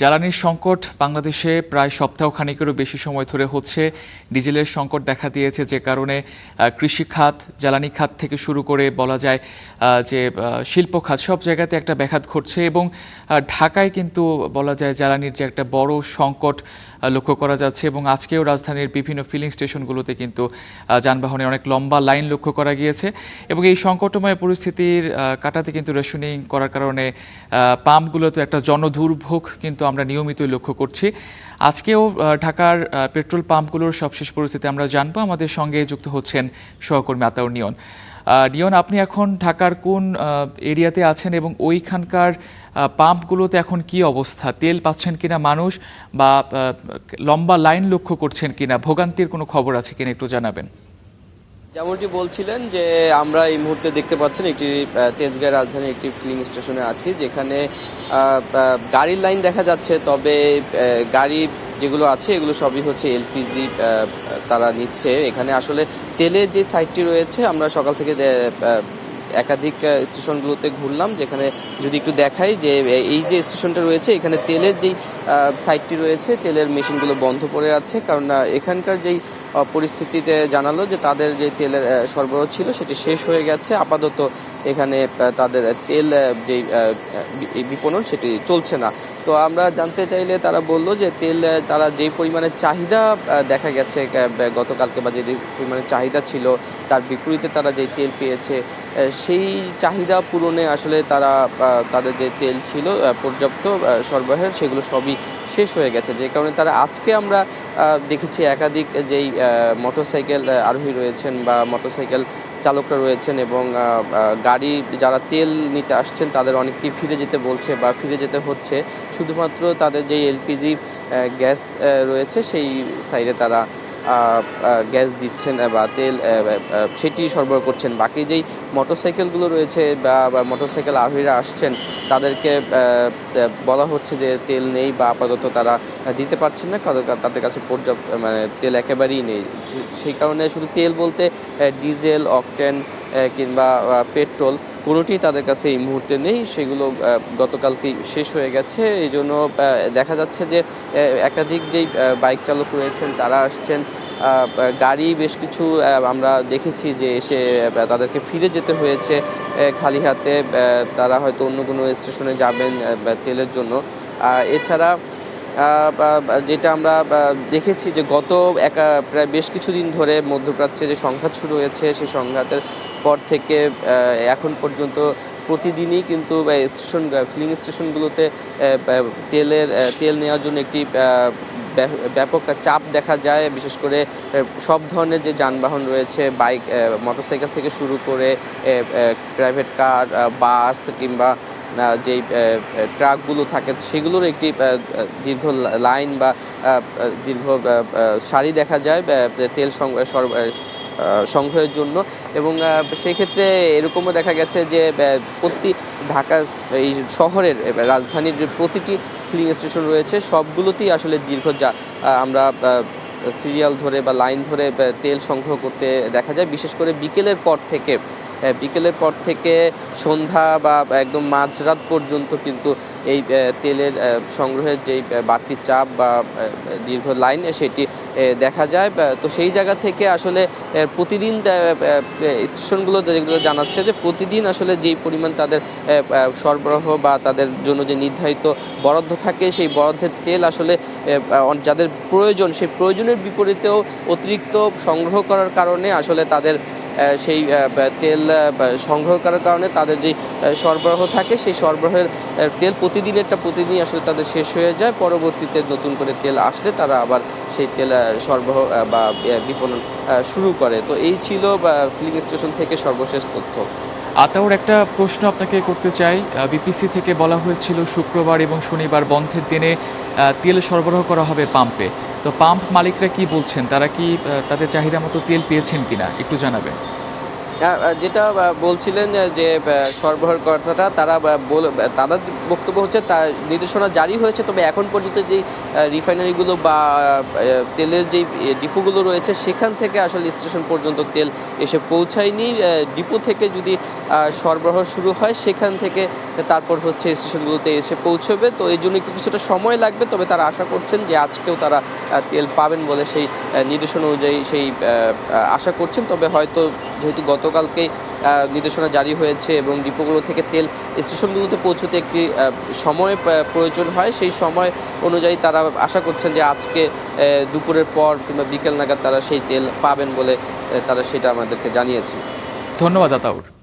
জ্বালানির সংকট বাংলাদেশে প্রায় সপ্তাহখানেকেরও বেশি সময় ধরে হচ্ছে। ডিজেলের সংকট দেখা দিয়েছে, যে কারণে কৃষি খাত, জ্বালানি খাত থেকে শুরু করে বলা যায় যে শিল্প খাত, সব জায়গাতে একটা ব্যাঘাত ঘটছে। এবং ঢাকায় কিন্তু বলা যায় জ্বালানির যে একটা বড় সংকট লক্ষ্য করা যাচ্ছে। এবং আজকেও রাজধানীর বিভিন্ন ফিলিং স্টেশনগুলোতে কিন্তু যানবাহনের অনেক লম্বা লাইন লক্ষ্য করা গিয়েছে। এবং এই সংকটময় পরিস্থিতির কাটাতে কিন্তু রেশনিং করার কারণে পাম্পগুলোতে একটা জনদুর্ভোগ কিন্তু আমরা নিয়মিতই লক্ষ্য করছি। আজকেও ঢাকার পেট্রোল পাম্পগুলোর সবশেষ পরিস্থিতি আমরা জানবো। আমাদের সঙ্গে যুক্ত হচ্ছেন সহকর্মী আতাউর নিয়ন। নিয়ন, আপনি এখন ঢাকার কোন এরিয়াতে আছেন এবং ওইখানকার পাম্পগুলোতে এখন কি অবস্থা? তেল পাচ্ছেন কিনা মানুষ, বা লম্বা লাইন লক্ষ্য করছেন কিনা? ভোগান্তির কোনো খবর আছে কিনা একটু জানাবেন। যেমনটি বলছিলেন যে আমরা এই মুহূর্তে দেখতে পাচ্ছেন একটি তেজগাঁও রাজধানীর একটি ফিলিং স্টেশনে আছি, যেখানে গাড়ির লাইন দেখা যাচ্ছে। তবে গাড়ি যেগুলো আছে এগুলো সবই হচ্ছে এলপিজি তারা নিচ্ছে। এখানে আসলে তেলের যে সাইটটি রয়েছে, আমরা সকাল থেকে একাধিক স্টেশনগুলোতে ঘুরলাম, যেখানে যদি একটু দেখাই যে এই যে স্টেশনটা রয়েছে এখানে তেলের যেই সাইটটি রয়েছে, তেলের মেশিনগুলো বন্ধ পড়ে আছে। কারণ এখানকার যেই পরিস্থিতিতে জানালো যে তাদের যে তেলের সরবরাহ ছিল সেটি শেষ হয়ে গেছে। আপাতত এখানে তাদের তেল যেই বিপণন সেটি চলছে না। তো আমরা জানতে চাইলে তারা বলল যে তেল তারা যেই পরিমাণে চাহিদা দেখা গেছে গতকালকে, বা যে পরিমাণে চাহিদা ছিল তার বিপরীতে তারা যেই তেল পেয়েছে সেই চাহিদা পূরণে আসলে তারা তাদের যে তেল ছিল পর্যাপ্ত সরবরাহের, সেগুলো সবই শেষ হয়ে গেছে। যে কারণে তারা আজকে আমরা দেখেছি একাধিক যেই মোটরসাইকেল আরোহী রয়েছেন বা মোটরসাইকেল চালকরা রয়েছেন এবং গাড়ি যারা তেল নিতে আসছেন তাদের অনেককেই ফিরে যেতে বলছে বা ফিরে যেতে হচ্ছে। শুধুমাত্র তাদের যেই এলপিজি গ্যাস রয়েছে সেই সাইডে তারা গ্যাস দিচ্ছেন বা তেল সেটি সরবরাহ করছেন। বাকি যেই মোটরসাইকেলগুলো রয়েছে বা মোটরসাইকেল আরোহীরা আসছেন তাদেরকে বলা হচ্ছে যে তেল নেই বা আপাতত তারা দিতে পারছেন না, তাদের কাছে পর্যাপ্ত মানে তেল একেবারেই নেই। সেই কারণে শুধু তেল বলতে ডিজেল, অকটেন কিংবা পেট্রোল কোনোটি তাদের কাছে এই মুহূর্তে নেই। সেগুলো গতকালকেই শেষ হয়ে গেছে। এই জন্য দেখা যাচ্ছে যে একাধিক যেই বাইক চালক রয়েছেন তারা আসছেন। গাড়ি বেশ কিছু আমরা দেখেছি যে এসে তাদেরকে ফিরে যেতে হয়েছে খালি হাতে। তারা হয়তো অন্য কোনো স্টেশনে যাবেন তেলের জন্য। এছাড়া যেটা আমরা দেখেছি যে গত প্রায় বেশ কিছুদিন ধরে মধ্যপ্রাচ্যে যে সংঘাত শুরু হয়েছে, সেই সংঘাতের পর থেকে এখন পর্যন্ত প্রতিদিনই কিন্তু ফিলিং স্টেশনগুলোতে তেল নেওয়ার জন্য একটি ব্যাপক চাপ দেখা যায়। বিশেষ করে সব ধরনের যে যানবাহন রয়েছে, বাইক, মোটরসাইকেল থেকে শুরু করে প্রাইভেট কার, বাস কিংবা যেই ট্রাকগুলো থাকে সেগুলোর একটি দীর্ঘ লাইন বা দীর্ঘ সারি দেখা যায় তেল সংগ্রহের জন্য। এবং সেই ক্ষেত্রে এরকমও দেখা গেছে যে ঢাকা এই শহরের রাজধানীর প্রতিটি ফিলিং স্টেশন রয়েছে সবগুলোতেই আসলে আমরা সিরিয়াল ধরে বা লাইন ধরে তেল সংগ্রহ করতে দেখা যায়। বিশেষ করে বিকেলের পর থেকে সন্ধ্যা বা একদম মাঝরাত পর্যন্ত কিন্তু এই তেলের সংগ্রহের যেই বাড়তি চাপ বা দীর্ঘ লাইন সেটি দেখা যায়। তো সেই জায়গা থেকে আসলে প্রতিদিন স্টেশনগুলো যেগুলো জানাচ্ছে যে প্রতিদিন আসলে যেই পরিমাণ তাদের সরবরাহ বা তাদের জন্য যে নির্ধারিত বরাদ্দ থাকে, সেই বরাদ্দের তেল আসলে যাদের প্রয়োজন সেই প্রয়োজনের বিপরীতেও অতিরিক্ত সংগ্রহ করার কারণে আসলে তাদের সেই তেল সংগ্রহ করার কারণে তাদের যে সরবরাহ থাকে সেই সরবরাহের তেল প্রতিদিনই আসলে তাদের শেষ হয়ে যায়। পরবর্তীতে নতুন করে তেল আসলে তারা আবার সেই তেল সরবরাহ বা বিপণন শুরু করে। তো এই ছিল ফিলিং স্টেশন থেকে সর্বশেষ তথ্য। আতাউর, একটা প্রশ্ন আপনাকে করতে চাই। বিপিসি থেকে বলা হয়েছিল শুক্রবার এবং শনিবার বন্ধের দিনে তেল সরবরাহ করা হবে পাম্পে। তো পাম্প মালিকরা কি বলছেন? তারা কি তাদের চাহিদা মতো তেল পেয়েছেন কিনা একটু জানাবেন। যেটা বলছিলেন যে সরবরাহকর্তারা তাদের বক্তব্য হচ্ছে তার নির্দেশনা জারি হয়েছে, তবে এখন পর্যন্ত যেই রিফাইনারিগুলো বা তেলের যেই ডিপোগুলো রয়েছে সেখান থেকে আসলে স্টেশন পর্যন্ত তেল এসে পৌঁছায়নি। ডিপো থেকে যদি সরবরাহ শুরু হয় সেখান থেকে তারপর হচ্ছে স্টেশনগুলোতে এসে পৌঁছবে। তো এই জন্য একটু কিছুটা সময় লাগবে, তবে তারা আশা করছেন যে আজকেও তারা তেল পাবেন বলে সেই নির্দেশনা অনুযায়ী সেই আশা করছেন। তবে হয়তো যেহেতু গতকালকেই নির্দেশনা জারি হয়েছে এবং ডিপোগুলো থেকে তেল স্টেশনগুলোতে পৌঁছতে একটি সময় প্রয়োজন হয়, সেই সময় অনুযায়ী তারা আশা করছেন যে আজকে দুপুরের পর কিংবা বিকেল নাগাদ তারা সেই তেল পাবেন বলে তারা সেটা আমাদেরকে জানিয়েছে। ধন্যবাদ আতাউর।